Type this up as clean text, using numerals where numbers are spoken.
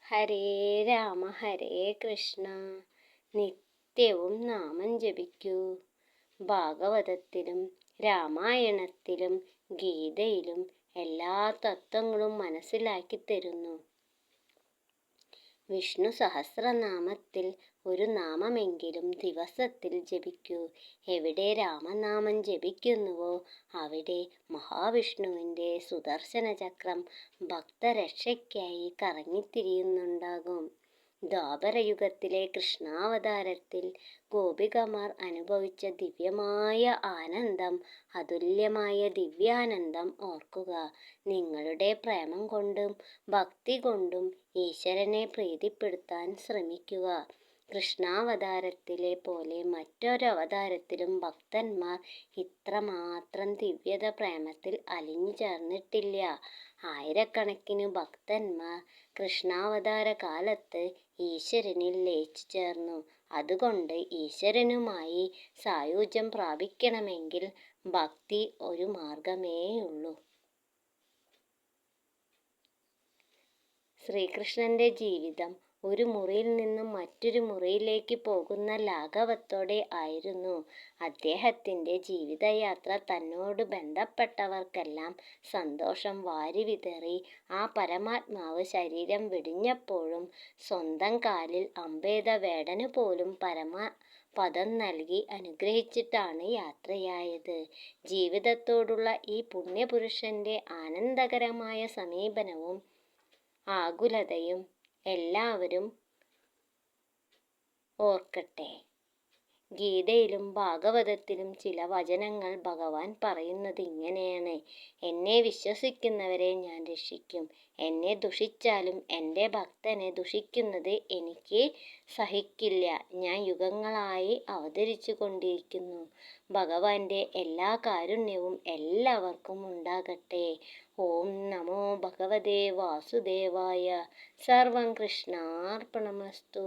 ഹരേ രാമ ഹരേ കൃഷ്ണ നിത്യവും നാമം ജപിക്കൂ. ഭാഗവതത്തിലും രാമായണത്തിലും ഗീതയിലും എല്ലാ തത്വങ്ങളും മനസ്സിലാക്കി തരുന്നു. വിഷ്ണു സഹസ്രനാമത്തിൽ ഒരു നാമമെങ്കിലും ദിവസത്തിൽ ജപിക്കൂ. എവിടെ രാമനാമം ജപിക്കുന്നുവോ അവിടെ മഹാവിഷ്ണുവിൻ്റെ സുദർശന ചക്രം ഭക്തരക്ഷയ്ക്കായി കറങ്ങിത്തിരിയുന്നുണ്ടാകും. ദ്വാപരയുഗത്തിലെ കൃഷ്ണാവതാരത്തിൽ ഗോപികമാർ അനുഭവിച്ച ദിവ്യമായ ആനന്ദം, അതുല്യമായ ദിവ്യാനന്ദം ഓർക്കുക. നിങ്ങളുടെ പ്രേമം കൊണ്ടും ഭക്തി കൊണ്ടും ഈശ്വരനെ പ്രീതിപ്പെടുത്താൻ ശ്രമിക്കുക. കൃഷ്ണാവതാരത്തിലെ പോലെ മറ്റൊരവതാരത്തിലും ഭക്തന്മാർ ഇത്രമാത്രം ദിവ്യത പ്രേമത്തിൽ അലിഞ്ഞു ചേർന്നിട്ടില്ല. ആയിരക്കണക്കിന് ഭക്തന്മാർ കൃഷ്ണാവതാര കാലത്ത് ഈശ്വരനിൽ ലയിച്ചു ചേർന്നു. അതുകൊണ്ട് ഈശ്വരനുമായി സായുജ്യം പ്രാപിക്കണമെങ്കിൽ ഭക്തി ഒരു മാർഗമേയുള്ളൂ. ശ്രീകൃഷ്ണന്റെ ജീവിതം ഒരു മുറിയിൽ നിന്നും മറ്റൊരു മുറിയിലേക്ക് പോകുന്ന ലാഘവത്തോടെ ആയിരുന്നു. അദ്ദേഹത്തിന്റെ ജീവിതയാത്ര തന്നോട് ബന്ധപ്പെട്ടവർക്കെല്ലാം സന്തോഷം വാരിവിതറി. ആ പരമാത്മാവ് ശരീരം വെടിഞ്ഞപ്പോഴും സ്വന്തം കാലിൽ അമ്പെയ്ത വേടന് പോലും പരമപദം നൽകി അനുഗ്രഹിച്ചിട്ടാണ് യാത്രയായത്. ജീവിതത്തോടുള്ള ഈ പുണ്യപുരുഷന്റെ ആനന്ദകരമായ സമീപനവും ആകുലതയും എല്ലാവരും ഓർക്കട്ടെ. ഗീതയിലും ഭാഗവതത്തിലും ചില വചനങ്ങൾ ഭഗവാൻ പറയുന്നത് ഇങ്ങനെയാണ്: എന്നെ വിശ്വസിക്കുന്നവരെ ഞാൻ രക്ഷിക്കും. എന്നെ ദുഷിച്ചാലും എൻ്റെ ഭക്തനെ ദുഷിക്കുന്നത് എനിക്ക് സഹിക്കില്ല. ഞാൻ യുഗങ്ങളായി അവതരിച്ചു കൊണ്ടിരിക്കുന്നു. ഭഗവാന്റെ എല്ലാ കാരുണ്യവും എല്ലാവർക്കും ഉണ്ടാകട്ടെ. ഓം നമോ ഭഗവതേ വാസുദേവായ. സർവം കൃഷ്ണാർപ്പണമസ്തു.